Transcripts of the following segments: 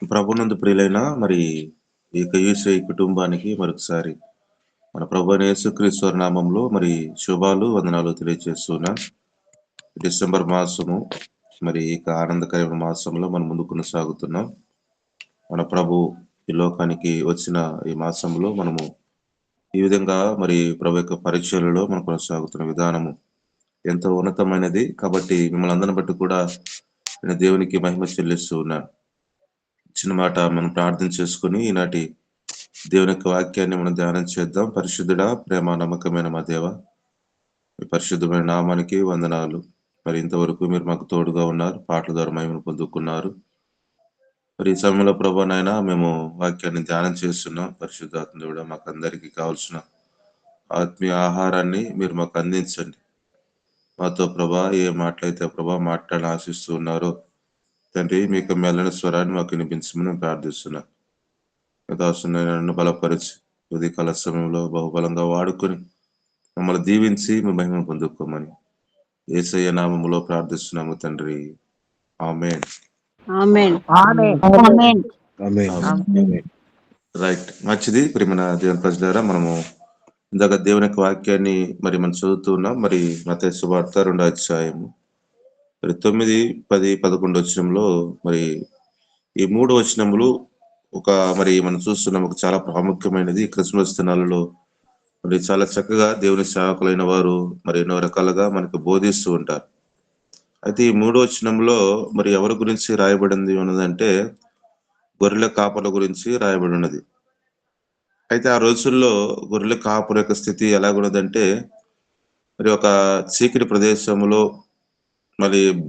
ప్రభునందు ప్రియులైన ఈ యూసీ కుటుంబానికి మరొకసారి మన ప్రభు అయిన యేసుక్రీస్తు వారి నామంలో శుభాలు వందనాలు తెలియజేస్తున్నాం. డిసెంబర్ మాసము ఇక ఆనందకరమైన మాసంలో మనం ముందు కొనసాగుతున్నాం. మన ప్రభు ఈ లోకానికి వచ్చిన ఈ మాసంలో మనము ఈ విధంగా ప్రభు యొక్క పరిచయలలో మనం కొనసాగుతున్న విధానము ఎంతో ఉన్నతమైనది. కాబట్టి మిమ్మల్ని అందరిని బట్టి కూడా నేను దేవునికి మహిమ చెల్లిస్తూ ఉన్నాను. చిన్న మాట మనం ప్రార్థన చేసుకుని ఈనాటి దేవుని యొక్క వాక్యాన్ని మనం ధ్యానం చేద్దాం. పరిశుద్ధుడా, ప్రేమ నమ్మకమైన మా దేవ, మీ పరిశుద్ధమైన నామానికి వందనాలు. ఇంతవరకు మీరు మాకు తోడుగా ఉన్నారు, పాటల ద్వారా మహిమను పొందుకున్నారు. ఈ సమయంలో ప్రభా నాయన మేము వాక్యాన్ని ధ్యానం చేస్తున్నాం. పరిశుద్ధాత్మ దేవుడా, మాకు అందరికీ కావాల్సిన ఆత్మీయ ఆహారాన్ని మీరు మాకు అందించండి. మాతో ప్రభా ఏ మాటలైతే ప్రభా మాట్లాడాలని ఆశిస్తూ ఉన్నారో తండ్రి, మీకు మెల్లని స్వరాన్ని మాకు వినిపించమని ప్రార్థిస్తున్నాం. నన్ను బలపరిచి ఉదయకాల సమయంలో బహుబలంగా వాడుకొని మమ్మల్ని దీవించి మీ మహిమను పొందుకోమని యేసయ్య నామములో ప్రార్థిస్తున్నాము తండ్రి. ఆమేన్. రైట్, మంచిది. ప్రియమైన దేవుని ప్రజలారా, మనము ఇందాక దేవుని యొక్క వాక్యాన్ని మనం చదువుతూ ఉన్నాం. మత్తయి సువార్త 2వ అధ్యాయము 9, 10, 11 వచనంలో ఈ 3 వచనములు మనం చూస్తున్నాం. ఒక చాలా ప్రాముఖ్యమైనది. క్రిస్మస్ దినాలలో చాలా చక్కగా దేవుని సేవకులైన వారు ఎన్నో రకాలుగా మనకు బోధిస్తూ ఉంటారు. అయితే ఈ 3వ వచనంలో ఎవరి గురించి రాయబడింది ఉన్నదంటే గొర్రెల కాపల గురించి రాయబడి ఉన్నది. అయితే ఆ రోజుల్లో గొర్రెల కాపుల యొక్క స్థితి ఎలాగున్నదంటే ఒక చీకటి ప్రదేశంలో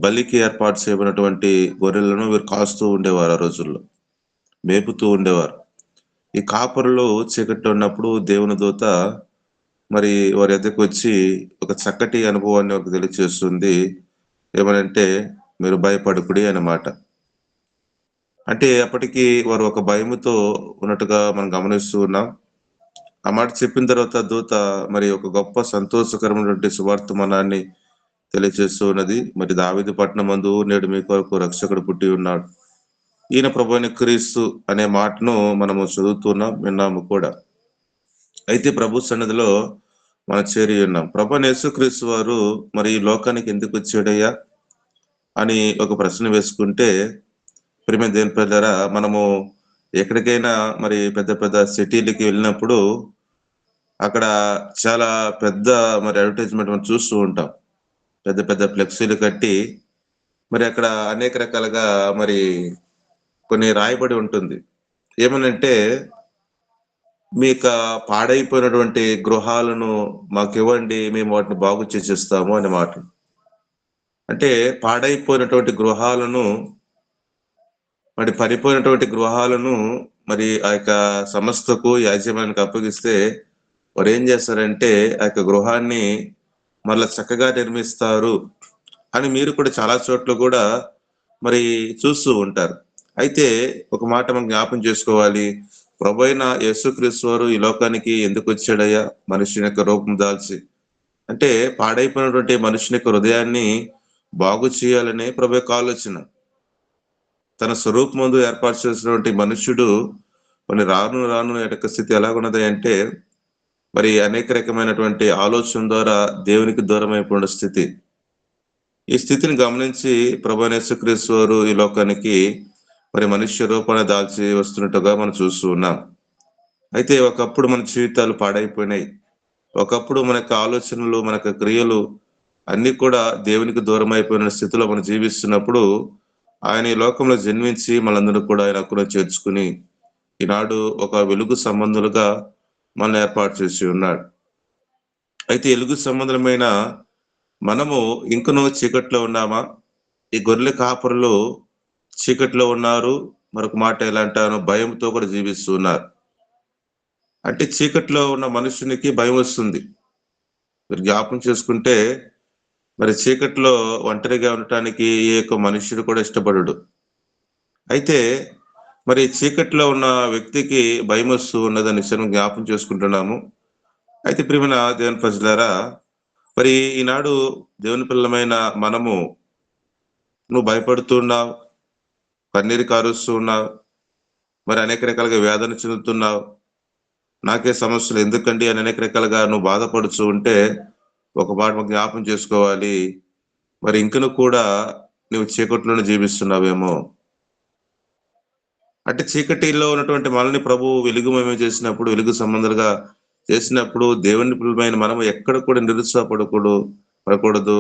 బలికి ఏర్పాటు చేయబడినటువంటి గొర్రెలను వీరు కాస్తూ ఉండేవారు. ఆ రోజుల్లో మేపుతూ ఉండేవారు. ఈ కాపరులు చీకట్లో ఉన్నప్పుడు దేవుని దూత వారి ఎద్దకు వచ్చి ఒక చక్కటి అనుభవాన్ని ఒక తెలియజేస్తుంది. ఏమనంటే, మీరు భయపడకుడి అన్నమాట. అంటే అప్పటికి వారు ఒక భయముతో ఉన్నట్టుగా మనం గమనిస్తూ ఉన్నాం. ఆ మాట చెప్పిన తర్వాత దూత ఒక గొప్ప సంతోషకరమైనటువంటి సువార్తమానాన్ని తెలియజేస్తూ ఉన్నది. దావీదు పట్టణమందు నేడు మీ కొరకు రక్షకుడు పుట్టి ఉన్నాడు, ఈయన ప్రభువైన క్రీస్తు అనే మాటను మనము చదువుతున్నాం, విన్నాము కూడా. అయితే ప్రభు సన్నిధిలో మనం చేరి ఉన్నాం. ప్రభువైన యేసుక్రీస్తు వారు ఈ లోకానికి ఎందుకు వచ్చాడయ్యా అని ఒక ప్రశ్న వేసుకుంటే, ప్రియమైన దేవుని ప్రజలారా, మనము ఎక్కడికైనా పెద్ద పెద్ద సిటీలకి వెళ్ళినప్పుడు అక్కడ చాలా పెద్ద అడ్వర్టైజ్మెంట్ మనం చూస్తూ ఉంటాం. పెద్ద పెద్ద ఫ్లెక్సీలు కట్టి అక్కడ అనేక రకాలుగా కొన్ని రాయబడి ఉంటుంది. ఏమనంటే, మీకు పాడైపోయినటువంటి గృహాలను మాకు ఇవ్వండి, మేము వాటిని బాగు చేసేస్తాము అనే మాట. అంటే పాడైపోయినటువంటి గృహాలను పడిపోయినటువంటి గృహాలను ఆ యొక్క సంస్థకు యాజమాన్యానికి అప్పగిస్తే వారు ఏం చేస్తారంటే ఆ యొక్క గృహాన్ని మరలా చక్కగా నిర్మిస్తారు అని మీరు కూడా చాలా చోట్ల కూడా చూస్తూ ఉంటారు. అయితే ఒక మాట మనం జ్ఞాపం చేసుకోవాలి. ప్రభువైన యేసుక్రీస్తు వారు ఈ లోకానికి ఎందుకు వచ్చాడయ్యా మనుషుని యొక్క రూపం దాల్చి అంటే, పాడైపోయినటువంటి మనుషుని యొక్క హృదయాన్ని బాగు చేయాలనే ప్రభు యొక్క ఆలోచన. తన స్వరూపమందు ఏర్పాటు చేసినటువంటి మనుష్యుడు రాను రాను యొక్క స్థితి ఎలాగున్నది అంటే అనేక రకమైనటువంటి ఆలోచన ద్వారా దేవునికి దూరం అయిపోయిన స్థితి. ఈ స్థితిని గమనించి ప్రభువైన యేసుక్రీస్తు వారు ఈ లోకానికి మనుష్య రూపాన దాల్చి వస్తున్నట్టుగా మనం చూస్తూ ఉన్నాం. అయితే ఒకప్పుడు మన జీవితాలు పాడైపోయినాయి. ఒకప్పుడు మన యొక్క ఆలోచనలు, మన యొక్క క్రియలు అన్ని కూడా దేవునికి దూరం అయిపోయిన స్థితిలో మనం జీవిస్తున్నప్పుడు ఆయన ఈ లోకంలో జన్మించి మనందరూ కూడా ఆయన హక్కును చేర్చుకుని ఈనాడు ఒక వెలుగు సంబంధులుగా మనల్ని ఏర్పాటు చేసి ఉన్నాడు. అయితే వెలుగు సంబంధమైన మనము ఇంకనూ చీకట్లో ఉన్నామా? ఈ గొర్రెల కాపరులు చీకట్లో ఉన్నారు. మరొక మాట ఎలా అంటాను, భయంతో కూడా జీవిస్తున్నారు. అంటే చీకట్లో ఉన్న మనుషునికి భయం వస్తుంది. మీరు జ్ఞాపం చేసుకుంటే చీకట్లో ఒంటరిగా ఉండటానికి ఏ ఒక్క మనుష్యుడు కూడా ఇష్టపడడు. అయితే చీకట్లో ఉన్న వ్యక్తికి భయం వస్తూ ఉన్నదని విషయం జ్ఞాపం చేసుకుంటున్నాము. అయితే ప్రియమైన దేవుని ప్రజలారా, ఈనాడు దేవుని పిల్లమైన మనము నువ్వు భయపడుతున్నావు, కన్నీరు కారుస్తూ ఉన్నావు, మరి అనేక రకాలుగా వేదన చెందుతున్నావు. నాకే సమస్యలు ఎందుకండి అని అనేక రకాలుగా నువ్వు బాధపడుతూ ఉంటే ఒక మాట మాకు జ్ఞాపం చేసుకోవాలి. మరి ఇంకను కూడా నువ్వు చీకట్లోనే జీవిస్తున్నావేమో. అంటే చీకటిలో ఉన్నటువంటి మనల్ని ప్రభువు వెలుగుమయం చేసినప్పుడు, వెలుగు సంబంధాలుగా చేసినప్పుడు దేవుని పిల్లమైన మనం ఎక్కడ కూడా పడకూడదు,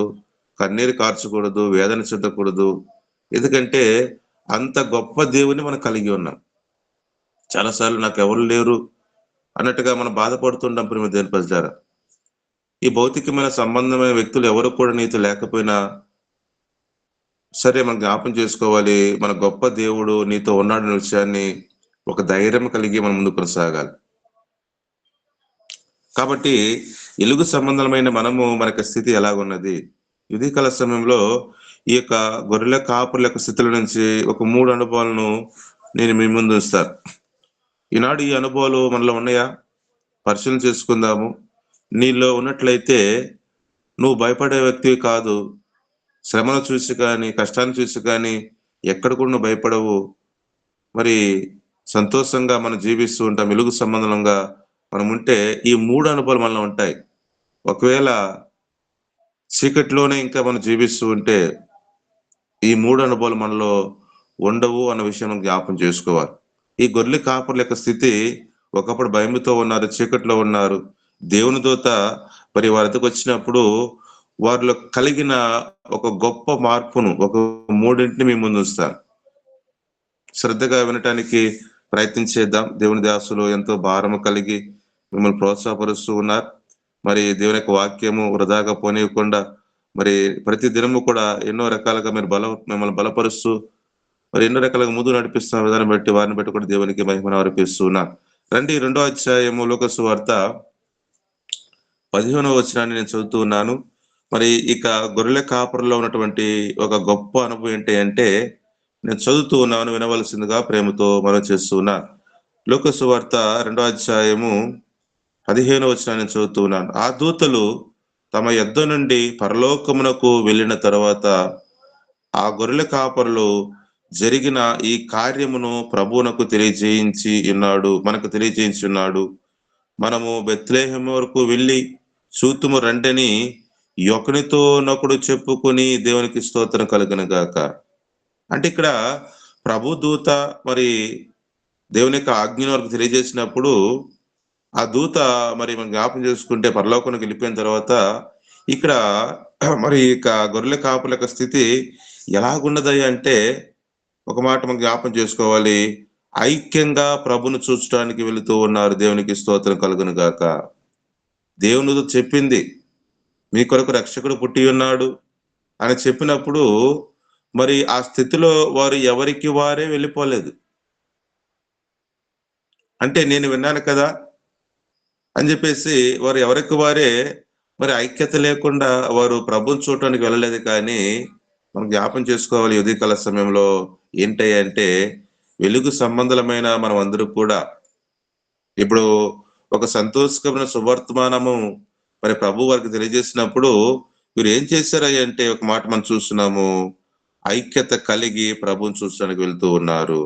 కన్నీరు కార్చకూడదు, వేదన చెందకూడదు. ఎందుకంటే అంత గొప్ప దేవుని మనం కలిగి ఉన్నాం. చాలా సార్లు నాకెవరు లేరు అన్నట్టుగా మనం బాధపడుతుంటాం ప్రియమైన దేవుని ప్రజలారా. ఈ భౌతికమైన సంబంధమైన వ్యక్తులు ఎవరు కూడా నీతో లేకపోయినా సరే మనం జ్ఞాపం చేసుకోవాలి. మన గొప్ప దేవుడు నీతో ఉన్నాడనే విషయాన్ని ఒక ధైర్యం కలిగి మనం ముందుకు కొనసాగాలి. కాబట్టి ఎలుగు సంబంధమైన మనకు స్థితి ఎలాగున్నది? ఉదయకాల సమయంలో ఈ యొక్క గొర్రెల కాపుల యొక్క స్థితుల నుంచి ఒక 3 అనుభవాలను నేను మీ ముందు ఉంచుతాను. ఈనాడు ఈ అనుభవాలు మనలో ఉన్నాయా? పరిశీలన చేసుకుందాము. నీలో ఉన్నట్లయితే నువ్వు భయపడే వ్యక్తివి కాదు. శ్రమను చూసి కానీ, కష్టాన్ని చూసి కానీ ఎక్కడ కూడా నువ్వు భయపడవు. మరి సంతోషంగా మనం జీవిస్తూ ఉంటాం. వెలుగు సంబంధంగా మనం ఉంటే ఈ 3 అనుభవాలు మనలో ఉంటాయి. ఒకవేళ చీకటిలోనే ఇంకా మనం జీవిస్తూ ఉంటే ఈ 3 అనుభవాలు మనలో ఉండవు అన్న విషయం మనం జ్ఞాపకం చేసుకోవాలి. ఈ గొర్రెల కాపరుల యొక్క స్థితి ఒకప్పుడు భయముతో ఉన్నారు, చీకట్లో ఉన్నారు. దేవుని దూత మరి వారి వద్దకు వచ్చినప్పుడు వారిలో కలిగిన ఒక గొప్ప మార్పును ఒక 3 మీ ముందు ఉంచుతాను. శ్రద్ధగా వినటానికి ప్రయత్నం చేద్దాం. దేవుని దాసులు ఎంతో భారము కలిగి మిమ్మల్ని ప్రోత్సాహపరుస్తూ ఉన్నారు. మరి దేవుని యొక్క వాక్యము వృధాగా పోనీయకుండా మరి ప్రతి దినము కూడా ఎన్నో రకాలుగా మిమ్మల్ని బలపరుస్తూ మరి ఎన్నో రకాలుగా ముందు నడిపిస్తున్న విధానం బట్టి వారిని బట్టి కూడా దేవునికి మహిమను అర్పిస్తూ ఉన్నారు. రండి 2వ అధ్యాయము లోక సువార్త 15వ వచనాన్ని నేను చదువుతూ ఉన్నాను. మరి ఇక గొర్రెల కాపురలో ఉన్నటువంటి ఒక గొప్ప అనుభవం ఏంటి అంటే నేను చదువుతూ ఉన్నాను, వినవలసిందిగా ప్రేమతో మనం చేస్తూ ఉన్నా. లోక సువార్త 2వ అధ్యాయము 15వ వచనాన్ని చదువుతూ ఉన్నాను. ఆ దూతలు తమ యొద్ద నుండి పరలోకమునకు వెళ్ళిన తర్వాత ఆ గొర్రెల కాపరులు జరిగిన ఈ కార్యమును ప్రభువునకు మనకు తెలియజేయించి ఉన్నాడు. మనము బెత్లెహేము వరకు వెళ్ళి చూతుము రండని ఒకనితోనొకడు చెప్పుకొని దేవునికి స్తోత్రం కలుగును గాక. అంటే ఇక్కడ ప్రభు దూత మరి దేవుని యొక్క ఆజ్ఞను వరకు తెలియజేసినప్పుడు ఆ దూత మరి మనం జ్ఞాపం చేసుకుంటే పరలోకానికి వెళ్ళిపోయిన తర్వాత ఇక్కడ మరి ఇక గొర్రెల కాపుల యొక్క స్థితి ఎలాగున్నదయ్యా అంటే ఒక మాట మనం జ్ఞాపం చేసుకోవాలి. ఐక్యంగా ప్రభును చూచడానికి వెళుతూ ఉన్నారు. దేవునికి స్తోత్రం కలుగును గాక. దేవునితో చెప్పింది మీ కొరకు రక్షకుడు పుట్టి ఉన్నాడు అని చెప్పినప్పుడు మరి ఆ స్థితిలో వారు ఎవరికి వారే వెళ్ళిపోలేదు. అంటే నేను విన్నాను కదా అని చెప్పేసి వారు ఎవరికి వారే మరి ఐక్యత లేకుండా వారు ప్రభుని చూడటానికి వెళ్ళలేదు. కానీ మనం జ్ఞాపం చేసుకోవాలి ఉదయకాల సమయంలో ఏంటంటే వెలుగు సంబంధమైన మనం అందరూ కూడా ఇప్పుడు ఒక సంతోషకరమైన సువర్తమానము మరి ప్రభు వారికి తెలియజేసినప్పుడు వీరు ఏం చేశారయ్య అంటే ఒక మాట మనం చూస్తున్నాము, ఐక్యత కలిగి ప్రభుని చూడడానికి వెళ్తూ ఉన్నారు.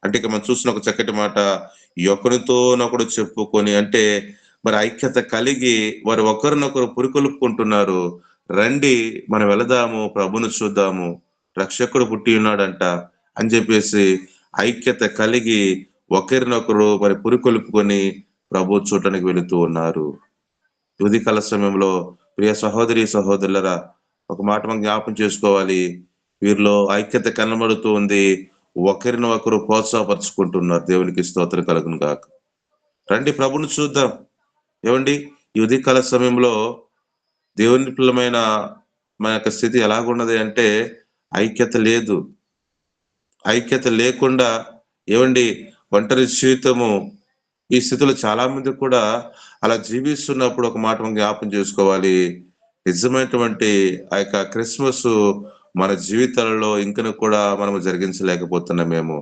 అంటే ఇక మనం చూసిన ఒక చక్కటి మాట, ఒకరితోనొకడు చెప్పుకొని అంటే మరి ఐక్యత కలిగి వారు ఒకరినొకరు పురికొల్పుకుంటున్నారు. రండి మనం వెళదాము, ప్రభును చూద్దాము, రక్షకుడు పుట్టి ఉన్నాడంట అని చెప్పేసి ఐక్యత కలిగి ఒకరినొకరు మరి పురికొల్పుకొని ప్రభు చూడటానికి వెళుతూ ఉన్నారు. ఉదయకాల సమయంలో ప్రియ సహోదరి సహోదరులరా ఒక మాట మనం జ్ఞాపం చేసుకోవాలి. వీరిలో ఐక్యత కనబడుతూ ఉంది. ఒకరిని ఒకరు ప్రోత్సాహపరుచుకుంటున్నారు. దేవునికి స్తోత్రం కలుగును గాక. రండి ప్రభుని చూద్దాం. ఏమండి ఈ ఉదయకాల సమయంలో దేవుని పిల్లమైన మన యొక్క స్థితి ఎలాగున్నది అంటే ఐక్యత లేదు. ఐక్యత లేకుండా ఏమండి ఒంటరి జీవితము ఈ స్థితిలో చాలా మంది కూడా అలా జీవిస్తున్నప్పుడు ఒక మాట మనం జ్ఞాపం చేసుకోవాలి. నిజమైనటువంటి ఆ యొక్క క్రిస్మస్ మన జీవితాలలో ఇంకను కూడా మనము జరిగించలేకపోతున్నామేమో.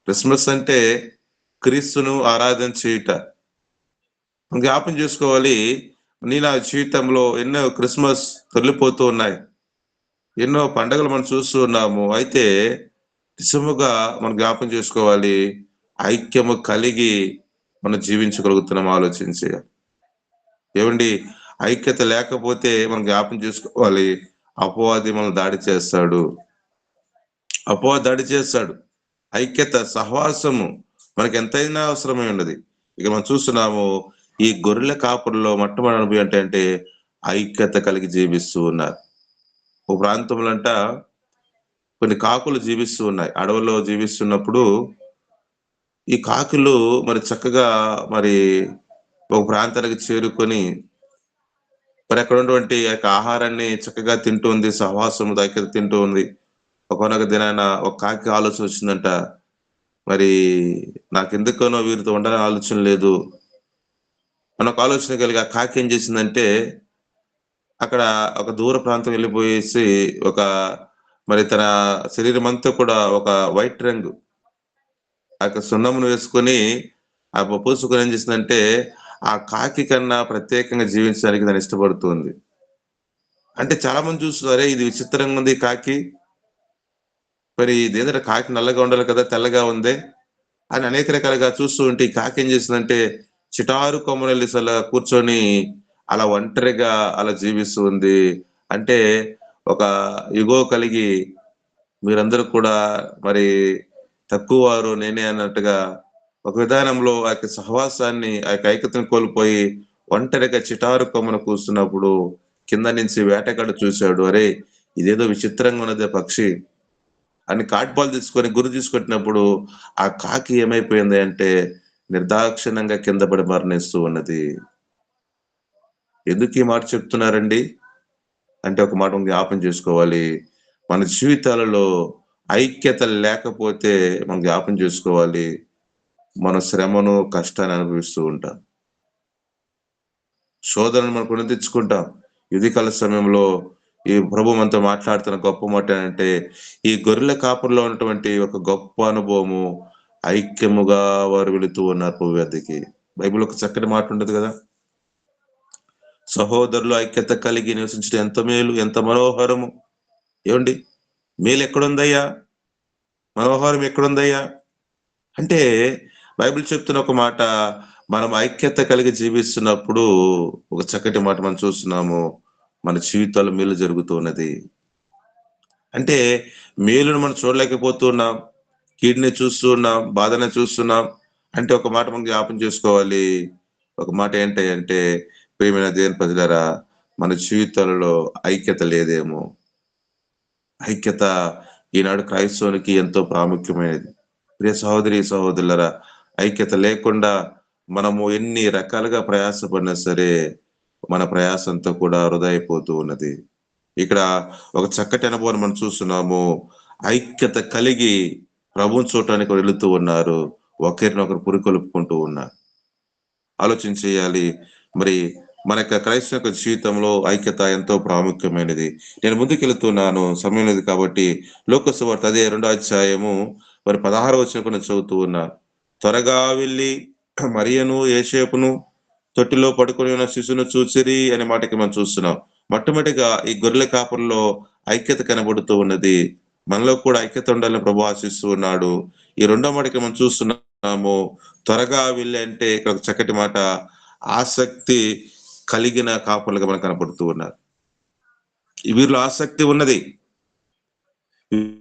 క్రిస్మస్ అంటే క్రీస్తును ఆరాధన చేయుట. జ్ఞాపం చేసుకోవాలి. నా జీవితంలో ఎన్నో క్రిస్మస్ తొలిపోతూ ఉన్నాయి, ఎన్నో పండుగలు మనం చూస్తూ ఉన్నాము. అయితే నిజముగా మనం జ్ఞాపం చేసుకోవాలి, ఐక్యము కలిగి మనం జీవించగలుగుతున్నాం ఆలోచించి. ఏవండి, ఐక్యత లేకపోతే మనం జ్ఞాపం చేసుకోవాలి, అపవాది మనల్ని దాడి చేస్తాడు. అపవాది దాడి చేస్తాడు. ఐక్యత, సహవాసము మనకి ఎంతైనా అవసరమై ఉన్నది. ఇక మనం చూస్తున్నాము, ఈ గొర్రెల కాపురులో మొట్టమొదటి అనుభవం ఏంటంటే ఐక్యత కలిగి జీవిస్తూ ఉన్నారు. ఒక ప్రాంతంలో కొన్ని కాకులు జీవిస్తూ ఉన్నాయి. అడవుల్లో జీవిస్తున్నప్పుడు ఈ కాకులు మరి చక్కగా మరి ఒక ప్రాంతానికి చేరుకొని మరి అక్కడ ఉన్నటువంటి ఆ యొక్క ఆహారాన్ని చక్కగా తింటూ ఉంది. సహవాసము దగ్గర తింటూ ఉంది. ఒకానొక దినాన ఒక కాకి ఆలోచన వచ్చిందంట. మరి నాకెందుకనో వీరితో ఉండాలని ఆలోచన లేదు అని ఒక ఆలోచన కలిగి ఆ కాకి ఏం చేసిందంటే, అక్కడ ఒక దూర ప్రాంతం వెళ్ళిపోయేసి ఒక మరి తన శరీరం అంతా కూడా ఒక వైట్ రంగు ఆ యొక్క సున్నమును వేసుకొని పూసుకొని ఏం చేసిందంటే, ఆ కాకి కన్నా ప్రత్యేకంగా జీవించడానికి దాన్ని ఇష్టపడుతుంది. అంటే చాలా మంది చూస్తున్నారు, "అరే! ఇది విచిత్రంగా ఉంది కాకి. మరి ఇదేంటంటే కాకి నల్లగా ఉండాలి కదా! తెల్లగా ఉందే" అని అనేక రకాలుగా చూస్తూ ఉంటే, ఈ కాకి ఏం చేసిందంటే, చిటారు కొమ్మనెల్లి కూర్చొని అలా ఒంటరిగా అలా జీవిస్తూ ఉంది. అంటే ఒక ఇగో కలిగి మీరందరూ కూడా మరి తక్కువ వారు నేనే అన్నట్టుగా ఒక విధానంలో ఆ యొక్క సహవాసాన్ని, ఆ యొక్క ఐక్యతను కోల్పోయి ఒంటరిగా చిటారు కొమ్మన కూర్చున్నప్పుడు కింద నుంచి వేటగాడు చూశాడు. "అరే! ఇదేదో విచిత్రంగా ఉన్నదే పక్షి" అని కాట్‌బాల్ తీసుకొని గురి తీసుకొట్టినప్పుడు ఆ కాకి ఏమైపోయింది అంటే నిర్దాక్షిణ్యంగా కింద పడి మరణిస్తూ ఉన్నది. ఎందుకు ఈ మాట చెప్తున్నారండి? అంటే ఒక మాట మనం జ్ఞాపం చేసుకోవాలి. మన జీవితాలలో ఐక్యత లేకపోతే మనం జ్ఞాపం చేసుకోవాలి, మన శ్రమను, కష్టాన్ని అనుభవిస్తూ ఉంటాం. శోధనను మనం కొని తెచ్చుకుంటాం. ఉదయకాల సమయంలో ఈ ప్రభు మనతో మాట్లాడుతున్న గొప్ప మాట ఏంటంటే, ఈ గొర్రెల కాపురిలో ఉన్నటువంటి ఒక గొప్ప అనుభవము, ఐక్యముగా వారు వెళుతూ ఉన్నారు ప్రభు వద్దకి. బైబిల్‌లో ఒక చక్కటి మాట ఉంటది కదా! సహోదరులు ఐక్యత కలిగి నివసించడం ఎంత మేలు, ఎంత మనోహరము. ఏవండి, మేలెక్కడుందయ్యా? మనోహరం ఎక్కడుందయ్యా? అంటే బైబిల్ చెప్తున్న ఒక మాట, మనం ఐక్యత కలిగి జీవిస్తున్నప్పుడు ఒక చక్కటి మాట మనం చూస్తున్నాము. మన జీవితాల్లో మేలు జరుగుతూ ఉన్నది. అంటే మేలును మనం చూడలేకపోతున్నాం. కీడుని చూస్తూ ఉన్నాం, బాధని చూస్తున్నాం. అంటే ఒక మాట మనం జ్ఞాపం చేసుకోవాలి. ఒక మాట ఏంటి అంటే, ప్రియమైన దేవుని ప్రజలారా, మన జీవితాలలో ఐక్యత లేదేమో. ఐక్యత ఈనాడు క్రైస్తవునికి ఎంతో ప్రాముఖ్యమైనది. ప్రియ సహోదరి, సహోదరులారా, ఐక్యత లేకుండా మనము ఎన్ని రకాలుగా ప్రయాసపడినా సరే, మన ప్రయాసంతా కూడా వృధా అయిపోతూ ఉన్నది. ఇక్కడ ఒక చక్కటి అనుభవాన్ని మనం చూస్తున్నాము. ఐక్యత కలిగి ప్రభువుని చూడటానికి వెళుతూ ఉన్నారు. ఒకరినొకరు పురికొల్పుకుంటూ ఉన్నారు. ఆలోచన చేయాలి. మరి మన యొక్క క్రైస్తవ యొక్క జీవితంలో ఐక్యత ఎంతో ప్రాముఖ్యమైనది. నేను ముందుకెళ్తున్నాను. సమయం లేదు కాబట్టి లూకా సువార్త అదే 2వ అధ్యాయము మరి 16వ వచనం కూడా చదువుతూ ఉన్నా. త్వరగా వెళ్లి మరియను, యోసేపును తొట్టిలో పడుకొని ఉన్న శిశువును చూసిరి అనే మాటకి మనం చూస్తున్నాం. మొట్టమొదటిగా ఈ గొర్రెల కాపురిలో ఐక్యత కనబడుతూ ఉన్నది. మనలో కూడా ఐక్యత ఉండాలని ప్రభువు ఆశిస్తూ ఉన్నాడు. ఈ రెండో మాటకి మనం చూస్తున్నాము. త్వరగా వెళ్ళి అంటే ఇక్కడ ఒక చక్కటి మాట, ఆసక్తి కలిగిన కాపులుగా మనకు కనపడుతూ ఉన్నారు. వీరిలో ఆసక్తి ఉన్నది.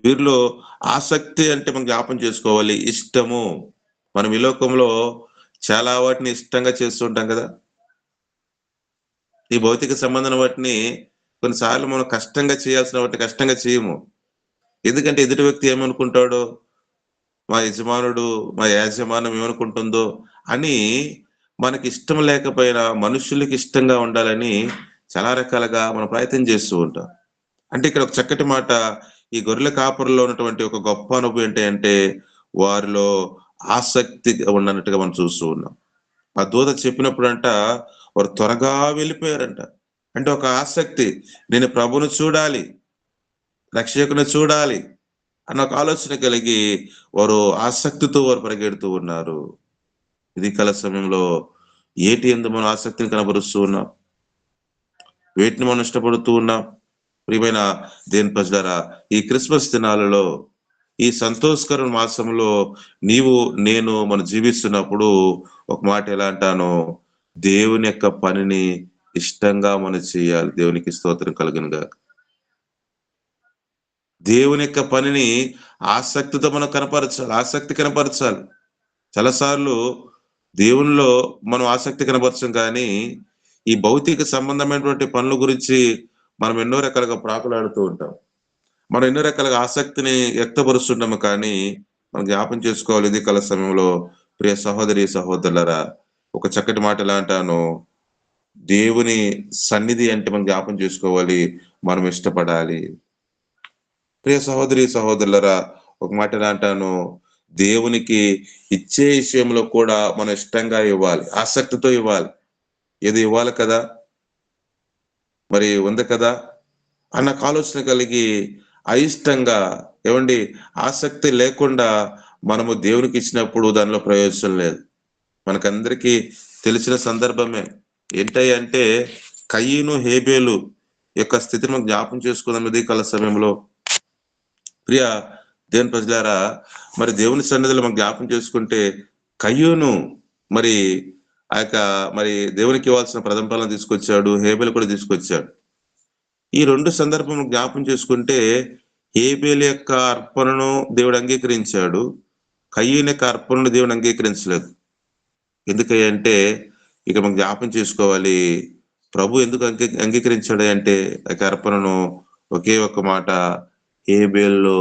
వీరిలో ఆసక్తి అంటే మనం జ్ఞాపం చేసుకోవాలి. ఇష్టము. మనం ఈ లోకంలో చాలా వాటిని ఇష్టంగా చేస్తూ ఉంటాం కదా! ఈ భౌతిక సంబంధమైన వాటిని కొన్నిసార్లు మనం కష్టంగా చేయాల్సిన వాటిని కష్టంగా చేయము. ఎందుకంటే ఎదుటి వ్యక్తి ఏమనుకుంటాడో, మా యజమానుడు, మా యాజమాన్యం ఏమనుకుంటుందో అని మనకి ఇష్టం లేకపోయినా మనుషులకి ఇష్టంగా ఉండాలని చాలా రకాలుగా మనం ప్రయత్నం చేస్తూ ఉంటాం. అంటే ఇక్కడ ఒక చక్కటి మాట, ఈ గొర్రెల కాపురిలో ఉన్నటువంటి ఒక గొప్ప అనుభవం ఏంటి అంటే వారిలో ఆసక్తి ఉన్నట్టుగా మనం చూస్తూ ఉన్నాం. ఆ దూత చెప్పినప్పుడంట వారు త్వరగా వెళ్ళిపోయారంట. అంటే ఒక ఆసక్తి, నేను ప్రభువును చూడాలి, రక్షకుని చూడాలి అన్న ఒక ఆలోచన కలిగి వారు ఆసక్తితో వారు పరిగెడుతూ ఉన్నారు. ఇది కాల సమయంలో ఏటి యందు మనం ఆసక్తిని కనబరుస్తూ ఉన్నాం? వేటిని మనం ఇష్టపడుతూ ఉన్నాం? ప్రియమైన దేవుని ప్రజలారా, ఈ క్రిస్మస్ దినాలలో ఈ సంతోషకర మాసంలో నీవు నేను మనం జీవిస్తున్నప్పుడు ఒక మాట ఎలా అంటాను, దేవుని యొక్క పనిని ఇష్టంగా మనం చేయాలి. దేవునికి స్తోత్రం కలుగునుగాక. దేవుని యొక్క పనిని ఆసక్తితో మనం కనపరచాలి. ఆసక్తి కనపరచాలి. చాలా సార్లు దేవునిలో మనం ఆసక్తి కనపరచం కానీ, ఈ భౌతిక సంబంధమైనటువంటి పనుల గురించి మనం ఎన్నో రకాలుగా ప్రాకులాడుతూ ఉంటాం. మనం ఎన్నో రకాలుగా ఆసక్తిని వ్యక్తపరుస్తుంటాము కానీ, మనం జ్ఞాపం చేసుకోవాలి ఇది కాల సమయంలో ప్రియ సహోదరి, సహోదరులారా, ఒక చక్కటి మాట ఎలా అంటాను, దేవుని సన్నిధి అంటే మనం జ్ఞాపం చేసుకోవాలి. మనం ఇష్టపడాలి. ప్రియ సహోదరి, సహోదరులారా, ఒక మాట ఎలా అంటాను, దేవునికి ఇచ్చే విషయంలో కూడా మనం ఇష్టంగా ఇవ్వాలి. ఆసక్తితో ఇవ్వాలి. ఏదో ఇవ్వాలి కదా! మరి ఉంది కదా! అన్న ఆలోచన కలిగి అయిష్టంగా ఏవండీ ఆసక్తి లేకుండా మనము దేవునికి ఇచ్చినప్పుడు దానిలో ప్రయోజనం లేదు. మనకందరికీ తెలిసిన సందర్భమే. ఏంటంటే కయీను, హేబేలు యొక్క స్థితిని మనం జ్ఞాపం చేసుకుందాం ఉదయ కాల సమయంలో. ప్రియ దేవుని ప్రజలారా, మరి దేవుని సన్నిధిలో మనం జ్ఞాపం చేసుకుంటే కయ్యూను మరి ఆ యొక్క మరి దేవునికి ఇవ్వాల్సిన ప్రథమ ఫలం తీసుకొచ్చాడు. హేబేలు కూడా తీసుకొచ్చాడు. ఈ 2 సందర్భం జ్ఞాపం చేసుకుంటే హేబేలు యొక్క అర్పణను దేవుడు అంగీకరించాడు. కయీను యొక్క అర్పణను దేవుడు అంగీకరించలేదు. ఎందుకంటే ఇక మనం జ్ఞాపం చేసుకోవాలి. ప్రభు ఎందుకు అంగీకరించాడు అంటే ఆ యొక్క అర్పణను ఒకే ఒక మాట, హేబేలులో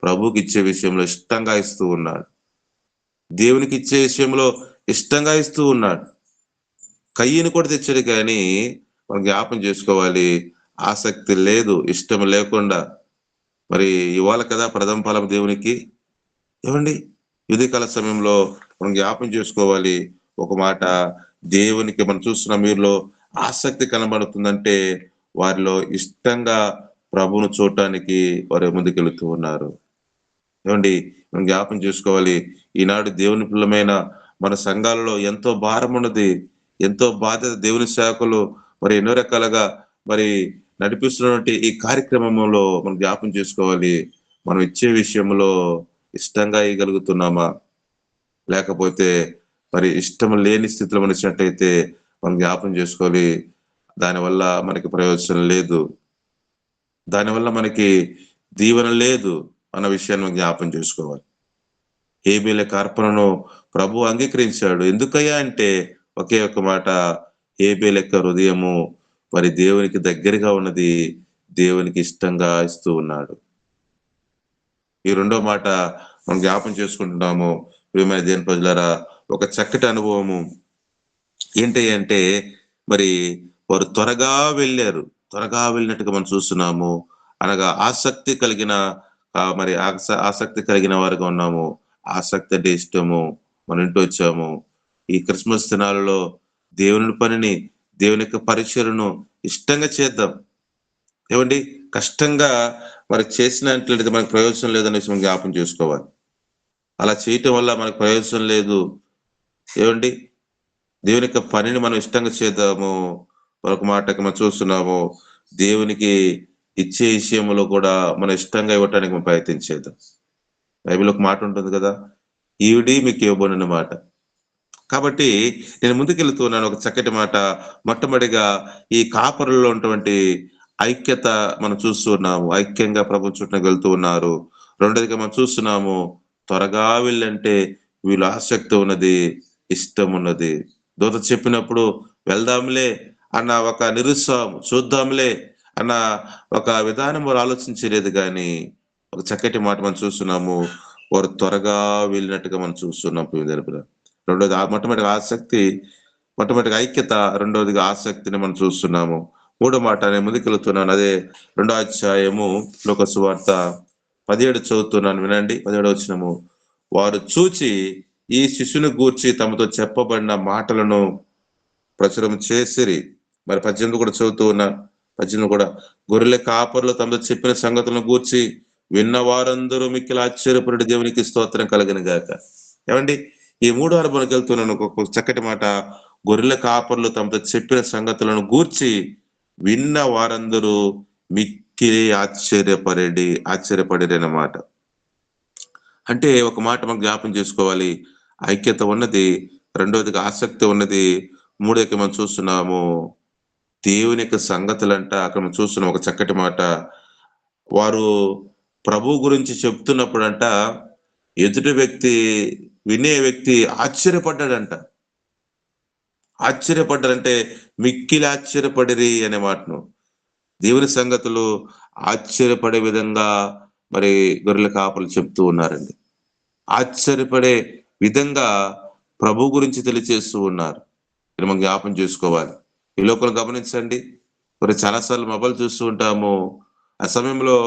ప్రభుకి ఇచ్చే విషయంలో ఇష్టంగా ఇస్తూ ఉన్నాడు. దేవునికి ఇచ్చే విషయంలో ఇష్టంగా ఇస్తూ ఉన్నాడు. కయ్యను కూడా తెచ్చాడు కానీ మనం జ్ఞాపం చేసుకోవాలి, ఆసక్తి లేదు, ఇష్టం లేకుండా మరి ఇవ్వాలి కదా ప్రథమ ఫలం దేవునికి. ఏమండి ఉదయకాల సమయంలో మనం జ్ఞాపం చేసుకోవాలి. ఒక మాట, దేవునికి మనం చూస్తున్న మీరులో ఆసక్తి కనబడుతుందంటే వారిలో ఇష్టంగా ప్రభువును చూడటానికి వారు ముందుకెళ్తూ ఉన్నారు. ఏమండి మనం జ్ఞాపం చేసుకోవాలి, ఈనాడు దేవుని పిల్లమైన మన సంఘాలలో ఎంతో భారం ఉన్నది, ఎంతో బాధ్యత. దేవుని సేవకులు మరి ఎన్నో రకాలుగా మరి నడిపిస్తున్నటువంటి ఈ కార్యక్రమంలో మనం జ్ఞాపం చేసుకోవాలి, మనం ఇచ్చే విషయంలో ఇష్టంగా ఇవ్వగలుగుతున్నామా, లేకపోతే మరి ఇష్టం లేని స్థితిలో మనం ఇచ్చినట్టయితే మనం జ్ఞాపం చేసుకోవాలి, దానివల్ల మనకి ప్రయోజనం లేదు, దానివల్ల మనకి దీవెన లేదు అన్న విషయాన్ని జ్ఞాపం చేసుకోవాలి. హేబేలు యొక్క అర్పణను ప్రభు అంగీకరించాడు. ఎందుకయ్యా అంటే ఒకే ఒక మాట, హేబేలు యొక్క హృదయము మరి దేవునికి దగ్గరగా ఉన్నది, దేవునికి ఇష్టంగా ఇస్తూ ఉన్నాడు. ఈ రెండో మాట మనం జ్ఞాపం చేసుకుంటున్నాము. ప్రియమైన దేవుని ప్రజలారా, ఒక చక్కటి అనుభవము ఏంటి అంటే మరి వారు త్వరగా వెళ్ళారు. త్వరగా వెళ్ళినట్టుగా మనం చూస్తున్నాము. అనగా ఆసక్తి కలిగిన మరి ఆసక్తి కలిగిన వారుగా ఉన్నాము. ఆసక్తి అంటే ఇష్టము. మన ఇంటి వచ్చాము. ఈ క్రిస్మస్ దినాలలో దేవుని పనిని, దేవుని యొక్క పరిచయను ఇష్టంగా చేద్దాం. ఏమండి కష్టంగా మరి చేసినట్లయితే మనకు ప్రయోజనం లేదనే విషయం జ్ఞాపం చేసుకోవాలి. అలా చేయటం వల్ల మనకు ప్రయోజనం లేదు. ఏమండి దేవుని యొక్క పనిని మనం ఇష్టంగా చేద్దాము. మరొక మాటకి మనం చూస్తున్నాము, దేవునికి ఇచ్చే విషయంలో కూడా మనం ఇష్టంగా ఇవ్వటానికి మనం ప్రయత్నించేద్దాం. బైబిల్ ఒక మాట ఉంటుంది కదా, ఈవిడి మీకు ఇవ్వబడిన మాట. కాబట్టి నేను ముందుకెళ్తున్నాను. ఒక చక్కటి మాట, మొట్టమొదటిగా ఈ కాపరుల్లో ఉన్నటువంటి ఐక్యత మనం చూస్తున్నాము. ఐక్యంగా ప్రభు చుట్టూ వెళ్తూ ఉన్నారు. రెండోదిగా మనం చూస్తున్నాము, త్వరగా వెళ్ళంటే వీళ్ళు ఆసక్తి ఉన్నది, ఇష్టం ఉన్నది. దూత చెప్పినప్పుడు వెళ్దాంలే అన్న ఒక నిరుత్సాహం, చూద్దాంలే అన్న ఒక విధానం వారు ఆలోచించలేదు కానీ ఒక చక్కటి మాట మనం చూస్తున్నాము, వారు త్వరగా వెళ్ళినట్టుగా మనం చూస్తున్నాం. రెండోది మొట్టమొదటిగా ఆసక్తి, మొట్టమొదటిగా ఐక్యత, రెండవదిగా ఆసక్తిని మనం చూస్తున్నాము. మూడో మాట నేను ముందుకెళ్తున్నాను, అదే 2వ అధ్యాయము లోక సువార్త 17 చదువుతున్నాను వినండి. 17 వచనము, వారు చూచి ఈ శిశువుని గూర్చి తమతో చెప్పబడిన మాటలను ప్రచురం చేసిరి. మరి 18 కూడా చదువుతూ ఉన్నా. 18 కూడా, గొర్రెల కాపర్లు తమతో చెప్పిన సంగతులను గూర్చి విన్న వారందరూ మిక్కిలి ఆశ్చర్యపడి దేవునికి స్తోత్రం కలుగును గాక. ఏమండి ఈ మూడో అనుభవానికి వెళ్తున్నాను. ఒక చక్కటి మాట, గొర్రెల కాపర్లు తమతో చెప్పిన సంగతులను గూర్చి విన్న వారందరూ మిక్కిలి ఆశ్చర్యపడి అన్నమాట. అంటే ఒక మాట మనం జ్ఞాపం చేసుకోవాలి. ఐక్యత ఉన్నది. రెండోదిగా ఆసక్తి ఉన్నది. మూడోదిగా మనం చూస్తున్నాము దేవుని యొక్క సంగతులంట అక్కడ మనం చూస్తున్నాం ఒక చక్కటి మాట. వారు ప్రభువు గురించి చెప్తున్నప్పుడంట ఎదుటి వ్యక్తి వినే వ్యక్తి ఆశ్చర్యపడ్డాడంట. ఆశ్చర్యపడ్డారంటే మిక్కిలి ఆశ్చర్యపడిరి అనే మాటను. దేవుని సంగతులు ఆశ్చర్యపడే విధంగా మరి గొర్రెల కాపరులు చెప్తూ ఉన్నారండి. ఆశ్చర్యపడే విధంగా ప్రభు గురించి తెలియచేస్తూ ఉన్నారు. ఇది మనం జ్ఞాపం చేసుకోవాలి. ఈ లోకంలో గమనించండి. మరి చాలా సార్లు మొబైల్ చూస్తూ ఉంటాము. ఆ సమయంలో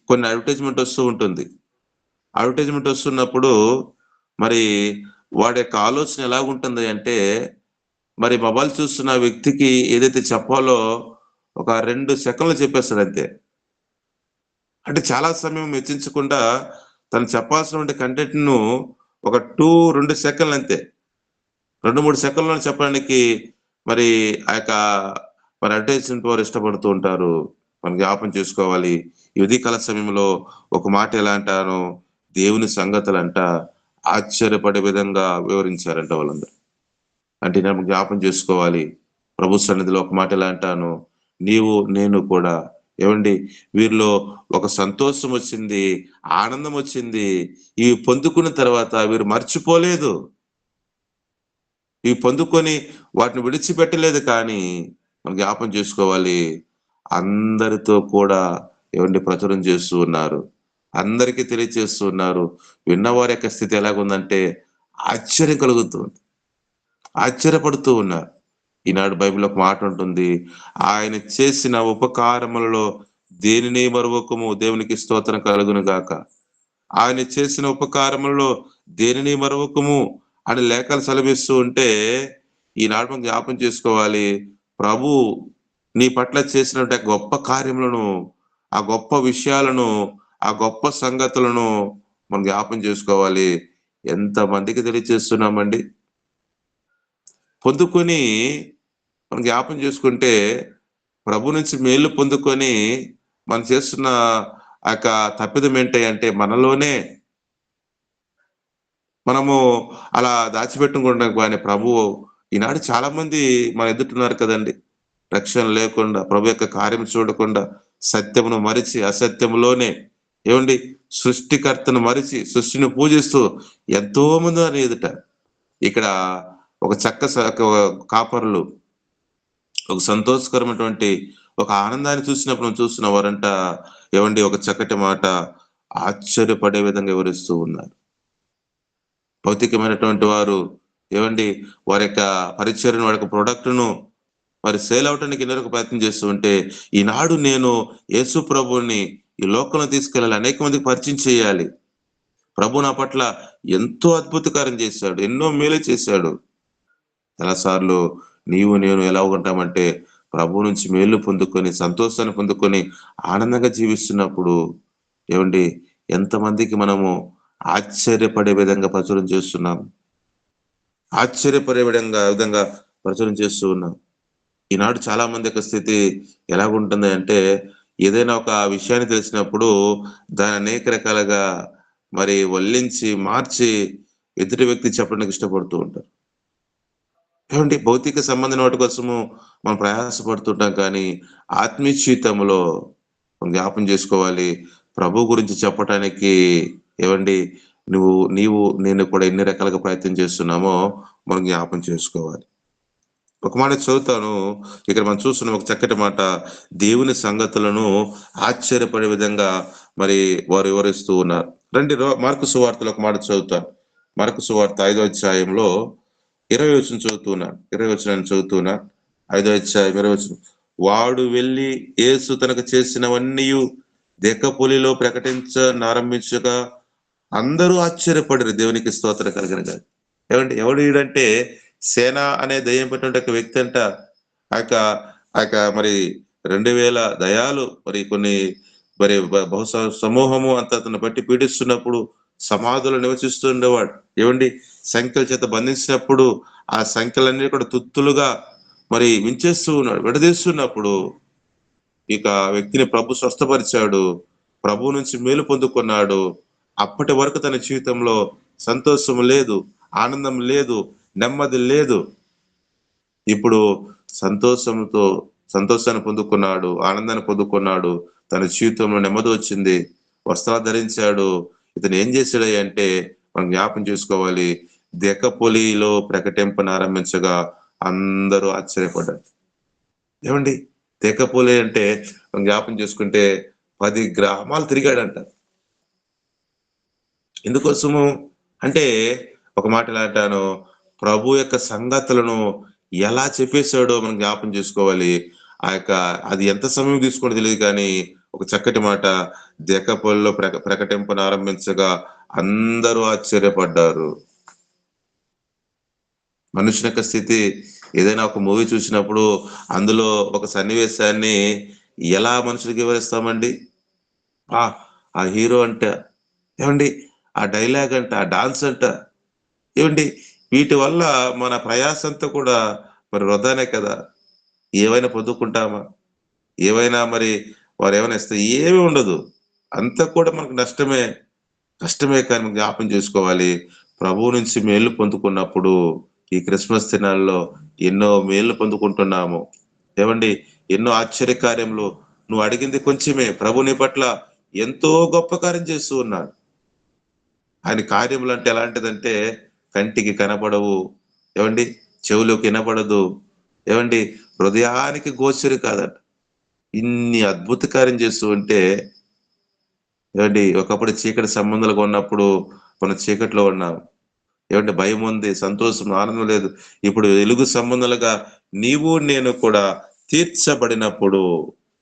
కొన్ని అడ్వర్టైజ్‌మెంట్ వస్తూ ఉంటుంది. అడ్వర్టైజ్‌మెంట్ వస్తున్నప్పుడు మరి వాడి యొక్క ఆలోచన ఎలాగుంటుంది అంటే, మరి మొబైల్ చూస్తున్న వ్యక్తికి ఏదైతే చెప్పాలో ఒక 2 సెకన్లు చెప్పేస్తాడంతే. అంటే చాలా సమయం వెచ్చించకుండా తను చెప్పాల్సినటువంటి కంటెంట్‌ను ఒక 2 సెకన్లంతే. 2, 3 సెకన్లలో చెప్పడానికి మరి ఆ యొక్క మరి అడ్వర్టైజ్‌మెంట్ వారు ఇష్టపడుతూ ఉంటారు. మనం జ్ఞాపం చేసుకోవాలి. ఈ ఉదయకాల సమయంలో ఒక మాట ఎలా అంటాను, దేవుని సంగతులంట ఆశ్చర్యపడే విధంగా వివరించారంట వాళ్ళందరూ. అంటే మనం జ్ఞాపం చేసుకోవాలి. ప్రభు సన్నిధిలో ఒక మాట ఎలా అంటాను, నీవు నేను కూడా ఏవండి వీరిలో ఒక సంతోషం వచ్చింది, ఆనందం వచ్చింది. ఇవి పొందుకున్న తర్వాత వీరు మర్చిపోలేదు. ఇవి పొందుకొని వాటిని విడిచిపెట్టలేదు కానీ, మనం జ్ఞాపం చేసుకోవాలి. అందరితో కూడా ఏవండి ప్రచురం చేస్తూ ఉన్నారు. అందరికీ తెలియచేస్తూ ఉన్నారు. విన్నవారి యొక్క స్థితి ఎలాగుందంటే ఆశ్చర్యం కలుగుతుంది. ఆశ్చర్యపడుతూ ఉన్నారు. ఈనాడు బైబిల్‌లో ఒక మాట ఉంటుంది. ఆయన చేసిన ఉపకారములలో దేనిని మరువకము, దేవునికి స్తోత్రం కలుగును గాక. ఆయన చేసిన ఉపకారములలో దేనిని మరువకము అని లేఖలు సెలవిస్తూ ఉంటే, ఈనాడు మనం జ్ఞాపం చేసుకోవాలి. ప్రభు నీ పట్ల చేసినటువంటి ఆ గొప్ప కార్యములను, ఆ గొప్ప విషయాలను, ఆ గొప్ప సంగతులను మనం జ్ఞాపం చేసుకోవాలి. ఎంతమందికి తెలియచేస్తున్నామండి? పొందుకొని మనం జ్ఞాపం చేసుకుంటే, ప్రభు నుంచి మేలు పొందుకొని మనం చేస్తున్న ఆ యొక్క తప్పిదం ఏంటి అంటే మనలోనే మనము అలా దాచిపెట్టుకుంటాం కానీ ప్రభువు ఈనాడు చాలా మంది మన ఎదుటున్నారు కదండీ! రక్షణ లేకుండా, ప్రభు యొక్క కార్యం చూడకుండా, సత్యమును మరిచి అసత్యములోనే ఏవండీ సృష్టికర్తను మరిచి, సృష్టిని పూజిస్తూ ఎంతో మంది ఉన్నారు ఎదుట. ఇక్కడ ఒక కాపరులు ఒక సంతోషకరమైనటువంటి ఒక ఆనందాన్ని చూసినప్పుడు మనం చూస్తున్న వారంట ఏవండీ ఒక చక్కటి మాట ఆశ్చర్యపడే విధంగా వివరిస్తూ ఉన్నారు. భౌతికమైనటువంటి వారు ఏవండీ వారి యొక్క పరిచర్యను, వారి యొక్క ప్రొడక్ట్‌ను మరి సేల్ అవ్వటానికి ఎన్నో ప్రయత్నం చేస్తూ ఉంటే, ఈనాడు నేను యేసు ప్రభువుని ఈ లోకంలో తీసుకెళ్ళాలి. అనేక మందికి పరిచయం చేయాలి. ప్రభు నా పట్ల ఎంతో అద్భుత కార్యం చేశాడు. ఎన్నో మేలు చేశాడు. చాలా సార్లు నీవు నేను ఎలా ఉంటామంటే ప్రభు నుంచి మేలు పొందుకొని, సంతోషాన్ని పొందుకొని, ఆనందంగా జీవిస్తున్నప్పుడు ఏవండీ ఎంతమందికి మనము ఆశ్చర్యపడే విధంగా ప్రచురం చేస్తున్నాం. ఆశ్చర్యపడే విధంగా ప్రచురం చేస్తూ ఉన్నాం. ఈనాడు చాలా మంది యొక్క స్థితి ఎలాగుంటుంది అంటే, ఏదైనా ఒక విషయాన్ని తెలిసినప్పుడు దాన్ని అనేక రకాలుగా మరి వల్లించి, మార్చి ఎదుటి వ్యక్తికి చెప్పడానికి ఇష్టపడుతూ ఉంటారు. ఏవండీ భౌతిక సంబంధమైన వాటి కోసము మనం ప్రయాసపడుతుంటాం కానీ, ఆత్మీయ జీవితంలో మనం జ్ఞాపం చేసుకోవాలి. ప్రభు గురించి చెప్పటానికి ఏవండీ నీవు నేను కూడా ఎన్ని రకాలుగా ప్రయత్నం చేస్తున్నామో మనం జ్ఞాపం చేసుకోవాలి. ఒక మాట చదువుతాను. ఇక్కడ మనం చూస్తున్నాం ఒక చక్కటి మాట. దేవుని సంగతులను ఆశ్చర్యపడే విధంగా మరి వారు వివరిస్తూ ఉన్నారు. రండి మార్కు సువార్తలో ఒక మాట చదువుతాను. మార్కు సువార్త 5వ అధ్యాయంలో 20 వచనం చదువుతున్నాను. 20 వచనాన్ని చదువుతున్నా. 5వ అధ్యాయం 20 వచనం. వాడు వెళ్లి యేసు తనకు చేసినవన్నీయు దెక్కపొలిలో ప్రకటించనారంభించగా అందరూ ఆశ్చర్యపడిరి. దేవునికి స్తోత్రం కలుగును గాక. ఎవడు ఈడంటే సేన అనే దెయ్యం పట్టినటువంటి ఒక వ్యక్తి అంట ఆ యొక్క మరి 2000 దయ్యాలు మరి కొన్ని మరి బహుశా సమూహము అంతా అతన్ని బట్టి పీడిస్తున్నప్పుడు సమాధులు నివసిస్తూ ఉండేవాడు. సంఖ్యల చేత బంధించినప్పుడు ఆ సంఖ్యలన్నీ కూడా తుత్తులుగా మరి వించేస్తూ ఉన్నాడు. విడదీస్తున్నప్పుడు ఇక వ్యక్తిని ప్రభు స్వస్థపరిచాడు. ప్రభు నుంచి మేలు పొందుకున్నాడు. అప్పటి వరకు తన జీవితంలో సంతోషం లేదు, ఆనందం లేదు, నెమ్మది లేదు. ఇప్పుడు సంతోషంతో సంతోషాన్ని పొందుకున్నాడు, ఆనందాన్ని పొందుకున్నాడు. తన జీవితంలో నెమ్మది వచ్చింది. వస్త్రాలు ధరించాడు. ఇతను ఏం చేశాడయ్యా అంటే మనం జ్ఞాపకం చేసుకోవాలి. దెకపొలిలో ప్రకటింపనారంభించగా అందరూ ఆశ్చర్యపడ్డారు. ఏవండి, దెకపొలి అంటే మనం జ్ఞాపకం చేసుకుంటే 10 గ్రామాలు తిరిగాడంట. ఎందుకోసము అంటే ఒక మాట ఎలా అంటాను, ప్రభు యొక్క సంగతులను ఎలా చెప్పేశాడో మనం జ్ఞాపం చేసుకోవాలి. ఆ యొక్క అది ఎంత సమయం తీసుకుంటో తెలియదు కానీ ఒక చక్కటి మాట, దెకపొలిలో ప్రకటింపనారంభించగా అందరూ ఆశ్చర్యపడ్డారు. మనుషుని యొక్క స్థితి, ఏదైనా ఒక మూవీ చూసినప్పుడు అందులో ఒక సన్నివేశాన్ని ఎలా మనుషులకి వివరిస్తామండి? ఆ! ఆ హీరో అంట, ఏవండి ఆ డైలాగ్ అంట, ఆ డాన్స్ అంట, ఏవండి వీటి వల్ల మన ప్రయాసంతా కూడా మరి వృధానే కదా! ఏవైనా పొందుకుంటామా? ఏవైనా మరి వారేమైనా ఇస్తే ఏమి ఉండదు. అంతా కూడా మనకు నష్టమే. కష్టమే కానీ మనం జ్ఞాపకం చేసుకోవాలి. ప్రభువు నుంచి మేలు పొందుకున్నప్పుడు ఈ క్రిస్మస్ దినాల్లో ఎన్నో మేలు పొందుకుంటున్నాము. ఏవండి, ఎన్నో ఆశ్చర్యకార్యములు, నువ్వు అడిగింది కొంచెమే, ప్రభు నీ పట్ల ఎంతో గొప్ప కార్యం చేస్తూ ఉన్నాడు. ఆయన కార్యములంటే ఎలాంటిదంటే కంటికి కనపడవు. ఏవండి, చెవులకు వినపడదు. ఏవండి, హృదయానికి గోచరి కాదట. ఇన్ని అద్భుత కార్యం చేస్తూ ఉంటే, ఏవండి ఒకప్పుడు చీకటి సంబంధాలుగా ఉన్నప్పుడు మనం చీకట్లో ఉన్నాం. ఏవంటే భయముంది, సంతోషం, ఆనందం లేదు. ఇప్పుడు వెలుగు సంబంధాలుగా నీవు నేను కూడా తీర్చబడినప్పుడు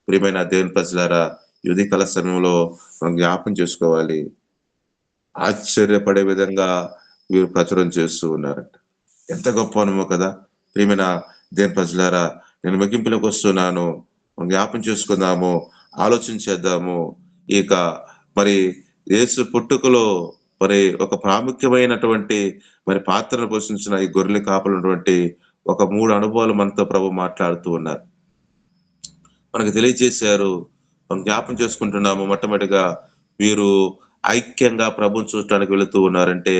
ప్రియమైన దేవుని ప్రజలారా, ఈ ఉదయకాల సమయంలో మనం జ్ఞాపకం చేసుకోవాలి. ఆశ్చర్యపడే విధంగా వీరు ప్రచురం చేస్తూ ఉన్నారంట. ఎంత గొప్ప అనుభవం కదా! ప్రియమైన దేవుని ప్రజలారా, నేను ముగింపులోకొస్తున్నాను. మనం జ్ఞాపం చేసుకుందాము, ఆలోచన చేద్దాము. ఇక మరి యేసు పుట్టుకలో మరి ఒక ప్రాముఖ్యమైనటువంటి మరి పాత్రను పోషించిన ఈ గొర్రెల కాపరున్నటువంటి ఒక 3 అనుభవాలు మనతో ప్రభు మాట్లాడుతూ ఉన్నారు. మనకు తెలియజేశారు. మనం జ్ఞాపం చేసుకుంటున్నాము. మొట్టమొదటిగా వీరు ఐక్యంగా ప్రభువుని చూడటానికి వెళుతూ ఉన్నారంటే,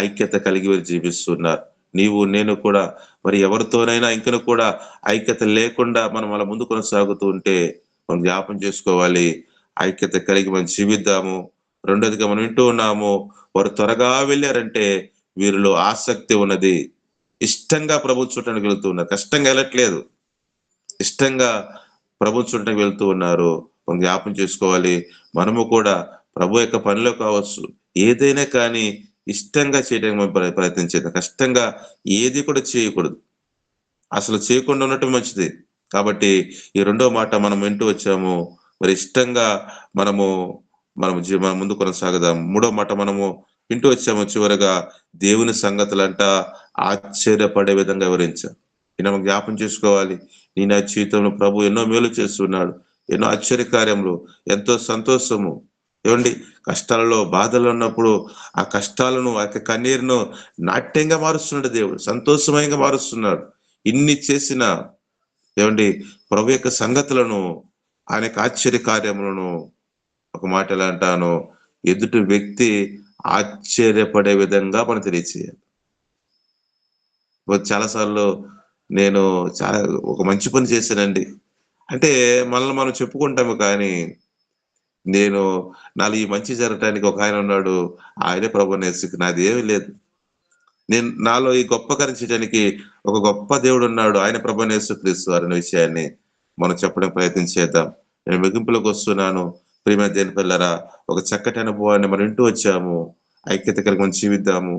ఐక్యత కలిగి వీరు జీవిస్తున్నారు. నీవు నేను కూడా మరి ఎవరితోనైనా ఇంకను కూడా ఐక్యత లేకుండా మనం అలా ముందు కొనసాగుతూ ఉంటే, మనం జ్ఞాపం చేసుకోవాలి. ఐక్యత కలిగి మనం జీవిద్దాము. రెండోదిగా మనం వింటూ ఉన్నాము. వారు త్వరగా వెళ్లారంటే వీరిలో ఆసక్తి ఉన్నది. ఇష్టంగా ప్రభువుని చూడటానికి వెళ్తూ ఉన్నారు. కష్టంగా ఎళ్ళట్లేదు. ఇష్టంగా ప్రభువుని చూడటానికి వెళ్తూ ఉన్నారు. మనం జ్ఞాపం చేసుకోవాలి. మనము కూడా ప్రభు యొక్క పనిలో కావచ్చు, ఏదైనా కానీ ఇష్టంగా చేయడానికి మనం ప్రయత్నం చేద్దాం. కష్టంగా ఏది కూడా చేయకూడదు. అసలు చేయకుండా ఉండటం మంచిది. కాబట్టి ఈ రెండో మాట మనం వింటూ వచ్చాము. మరి ఇష్టంగా మనము మనం ముందు కొనసాగుదాం. మూడో మాట మనము వింటూ వచ్చాము చివరగా, దేవుని సంగతులంట ఆశ్చర్యపడే విధంగా వివరించారు. ఇది మనం జ్ఞాపం చేసుకోవాలి. నీ నా జీవితంలో ప్రభు ఎన్నో మేలు చేస్తున్నాడు. ఎన్నో ఆశ్చర్యకార్యములు, ఎంతో సంతోషము. ఏవండి, కష్టాలలో, బాధల్లో ఉన్నప్పుడు ఆ కష్టాలను, ఆ యొక్క కన్నీరును నాట్యంగా మారుస్తున్నాడు దేవుడు. సంతోషమయంగా మారుస్తున్నాడు. ఇన్ని చేసిన ఏవండి ప్రభు యొక్క సంగతులను, ఆయన యొక్క ఆశ్చర్య కార్యములను ఒక మాట ఎలా అంటాను, ఎదుటి వ్యక్తి ఆశ్చర్యపడే విధంగా మనం తెలియచేయాలి. చాలా సార్లు నేను చాలా ఒక మంచి పని చేశానండి. అంటే మనల్ని మనం చెప్పుకుంటాము కానీ, నేను నాలో ఈ మంచి జరగటానికి ఒకాయన ఉన్నాడు. ఆయనే ప్రభువైన యేసు, నాదేమీ లేదు. నేను నాలో ఈ గొప్ప కార్యం చేయడానికి ఒక గొప్ప దేవుడున్నాడు. ఆయన ప్రభువైన యేసుక్రీస్తు వారు అనే విషయాన్ని మనం చెప్పడానికి ప్రయత్నం చేద్దాం. నేను ముగింపులోకి వస్తున్నాను. ప్రియమైన దేవుని పిల్లరా, ఒక చక్కటి అనుభవాన్ని మనం వింటూ వచ్చాము. ఐక్యత కలిగి మనం జీవిద్దాము.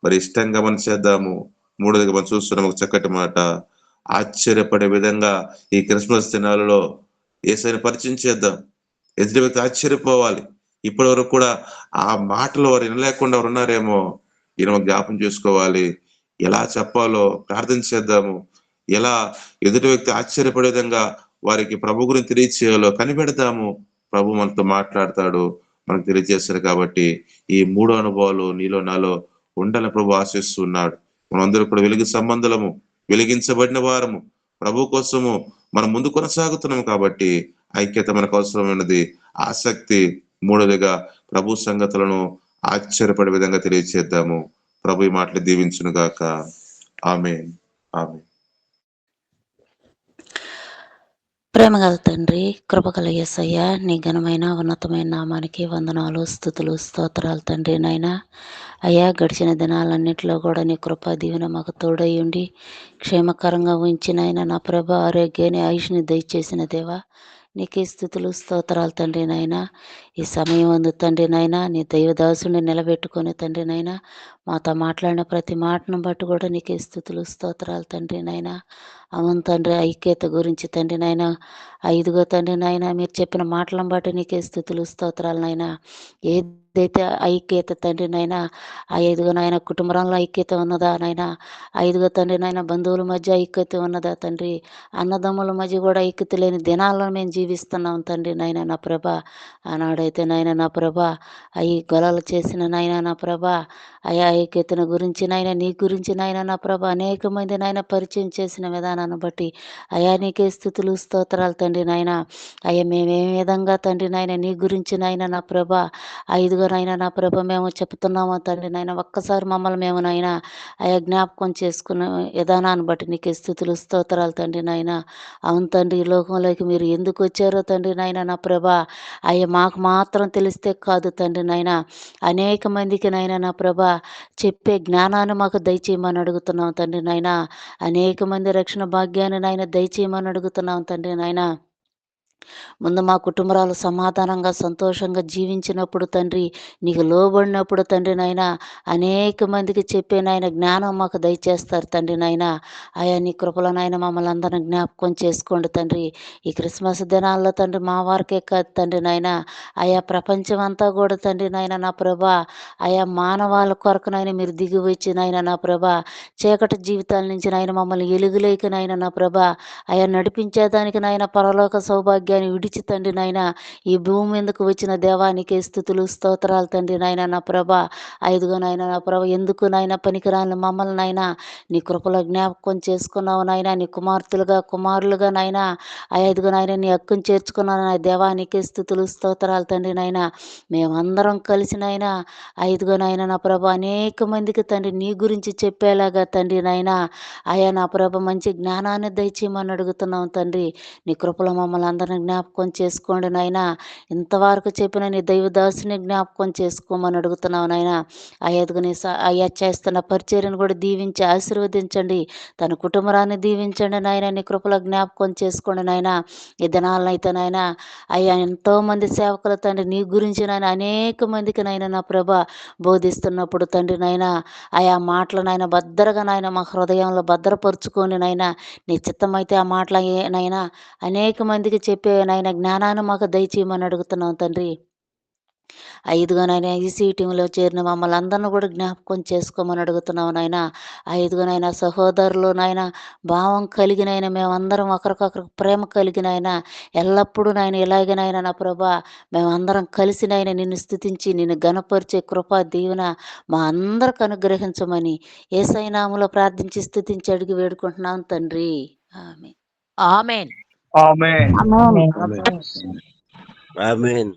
మరి ఇష్టంగా మనం చేద్దాము. మూడోదిగా మనం చూస్తున్నాం ఒక చక్కటి మాట. ఆశ్చర్యపడే విధంగా ఈ క్రిస్మస్ దినాలలో యేసయ్యని పరిచయం చేద్దాం. ఎదుటి వ్యక్తి ఆశ్చర్యపోవాలి. ఇప్పటి వరకు కూడా ఆ మాటలు వారు వినలేకుండా ఉన్నారేమో, ఈయన జ్ఞాపం చేసుకోవాలి. ఎలా చెప్పాలో ప్రార్థన చేద్దాము. ఎలా ఎదుటి వ్యక్తి ఆశ్చర్యపడే విధంగా వారికి ప్రభు గురించి తెలియచేయాలో కనిపెడదాము. ప్రభు మనతో మాట్లాడతాడు, మనకు తెలియజేస్తాడు. కాబట్టి ఈ 3 అనుభవాలు నీలో నాలో ఉండాలని ప్రభు ఆశిస్తున్నాడు. మనందరూ కూడా వెలుగు సంబంధులము, వెలిగించబడిన వారము, ప్రభు కోసము మనం ముందు కొనసాగుతున్నాము. కాబట్టి ఐక్యత మనకు అవసరమైనది. ఆసక్తి, మూడవదిగా ప్రభు సంగతులను ఆశ్చర్యపడే విధంగా తెలియచేద్దాము. ప్రభు ఈ మాటలు దీవించును గాక. ఆమేన్. ఆమేన్. ప్రేమగల తండ్రి, కృపగల యేసయ్య, నీ ఘనమైన ఉన్నతమైన నామానికి వందనాలు, స్తుతులు, స్తోత్రాలు తండ్రి. నాయనా అయ్యా, గడిచిన దినాలన్నింటిలో కూడా నీ కృపా దీవెన మాకు తోడై ఉండి క్షేమకరంగా ఉంచినైనా నా ప్రభ ఆరోగ్యాన్ని ఆయుష్ని దయచేసిన దేవా, నీకే స్థుతులు, స్తోత్రాలు తండ్రి. నాయనా ఈ సమయం అందు తండ్రి నాయనా నీ దైవదాసుని నిలబెట్టుకొని తండ్రి నాయనా మాతో మాట్లాడిన ప్రతి మాటను బట్టి కూడా నీకే స్థుతులు, స్తోత్రాలు తండ్రి. నాయనా అవును తండ్రి, ఐక్యత గురించి తండ్రి నాయన ఐదుగో తండ్రి నాయన మీరు చెప్పిన మాటలను బట్టి నీకే స్థుతులు, స్తోత్రాలు నాయన. ఏదైతే ఐక్యత తండ్రి నాయన ఆ ఐదుగో నాయన కుటుంబంలో ఐక్యత ఉన్నదా నాయన, ఐదుగో తండ్రి నాయన బంధువుల మధ్య ఐక్యత ఉన్నదా తండ్రి, అన్నదమ్ముల మధ్య కూడా ఐక్యత లేని దినాల్లో మేము జీవిస్తున్నాం తండ్రి నాయన. నా ప్రభ ఆనాడైతే నాయన నా ప్రభ అవి గొలలు చేసిన నాయన నా ప్రభ అయా ఐక్యతను గురించి నాయన నీ గురించి నాయన నా ప్రభ అనేక మంది నాయన పరిచయం చేసిన విధానాన్ని బట్టి అయా నీకే స్థుతులు, స్తోత్రాలు తండ్రి నాయన. అయ్యా మేము ఏ విధంగా తండ్రి నాయన నీ గురించి నాయన నా ప్రభ ఐదుగో నాయన నా ప్రభ మేము చెప్తున్నామో తండ్రి నాయన ఒక్కసారి మమ్మల్ని మేము నాయన అయా జ్ఞాపకం చేసుకున్న విధానాన్ని బట్టి నీకే స్థుతులు, స్తోత్రాలు తండ్రి నాయన. అవును తండ్రి, ఈ లోకంలోకి మీరు ఎందుకు వచ్చారో తండ్రి నాయన నా ప్రభ అయ్యా మాకు మాత్రం తెలిస్తే కాదు తండ్రి నాయన, అనేక మందికి నాయన నా ప్రభ చెప్పే జ్ఞానాన్ని మాకు దయచేయమని అడుగుతున్నాం తండ్రి నాయన. అనేక మంది రక్షణ భాగ్యాన్ని నాయన దయచేయమని అడుగుతున్నాం తండ్రి నాయన. ముందు మా కుటుంబాలు సమాధానంగా సంతోషంగా జీవించినప్పుడు తండ్రి, నీకు లోబడినప్పుడు తండ్రి నాయన అనేక మందికి చెప్పే నాయన జ్ఞానం మాకు దయచేస్తారు తండ్రి నాయన. ఆయా నీ కృపలో నాయన మమ్మల్ని అందరిని జ్ఞాపకం చేసుకోండి తండ్రి. ఈ క్రిస్మస్ దినాల్లో తండ్రి మా వారికే కాదు తండ్రి నాయన, ఆయా ప్రపంచం అంతా కూడా తండ్రి నాయన నా ప్రభా ఆయా మానవాళ్ళ కొరకు నాయన మీరు దిగి వచ్చి నాయన నా ప్రభా చీకటి జీవితాల నుంచి నాయన మమ్మల్ని ఎలుగులేక నాయన నా ప్రభా ఆయా నడిపించేదానికి నాయన పరలోక సౌభాగ్యాన్ని విడిచి తండ్రి నాయన ఈ భూమి మీదకు వచ్చిన దేవానికి స్థుతులు, స్తోత్రాలు తండ్రి నాయన నా ప్రభ. ఐదుగో నాయన నా ప్రభ ఎందుకు నాయన పనికిరాని మమ్మల్ని నాయన నీ కృపలో జ్ఞాపకం చేసుకున్నావు నాయన, నీ కుమార్తెలుగా కుమారులుగా నాయన ఐదుగో నాయన నీ హక్కును చేర్చుకున్నాను నా దేవానికి స్థుతులు, స్తోత్రాలు తండ్రి నాయన. మేమందరం కలిసి నాయన ఐదుగో నాయన నా ప్రభ అనేక మందికి తండ్రి నీ గురించి చెప్పేలాగా తండ్రి నాయన ఆయా నా ప్రభ మంచి జ్ఞానాన్ని దయచేయమని అడుగుతున్నాం తండ్రి. నీ కృపలో మమ్మల్ని అందరిని జ్ఞాపకం చేసుకోండి నాయన. ఇంతవరకు చెప్పిన నీ దైవదాసుని జ్ఞాపకం చేసుకోమని అడుగుతున్నావు నాయన. అయ్యదుగుని అయ్యా చేస్తున్న పరిచర్యను కూడా దీవించి ఆశీర్వదించండి, తన కుటుంబాన్ని దీవించండి నాయన. నీ కృపలో జ్ఞాపకం చేసుకోండి నాయన. ఈ దినాలనైతే నాయన అయ్యా ఎంతోమంది సేవకులు తండ్రి నీ గురించి నాయన అనేక మందికి నాయన నా ప్రభ బోధిస్తున్నప్పుడు తండ్రి నాయన ఆయా మాటలు నాయన భద్రగా నాయన మా హృదయంలో భద్రపరుచుకొని నాయన నీ చిత్తమైతే ఆ మాటలు నైనా అనేక మందికి చెప్పే నాయన జ్ఞానాన్ని మాకు దయచేయమని అడుగుతున్నాం తండ్రి. ఐదుగో నాయన ఈసీ టీంలో చేరిన మమ్మల్ని అందరిని కూడా జ్ఞాపకం చేసుకోమని అడుగుతున్నావు నాయన. ఐదుగో నాయన సహోదరులు నాయన భావం కలిగినైనా మేమందరం ఒకరికొకరు ప్రేమ కలిగినైనా ఎల్లప్పుడూ నాయన ఇలాగనైనా నా ప్రభా మేమందరం కలిసి నాయన నిన్ను స్తుతించి నిన్ను ఘనపరిచే కృపా దీవెన మా అందరికి అనుగ్రహించమని యేసయ్య నామములో ప్రార్థించి స్తుతించి అడిగి వేడుకుంటున్నాం తండ్రి. ఆమేన్. ఆమేన్. ఆమేన్. ఆమేన్. ఆమేన్. ఆమేన్.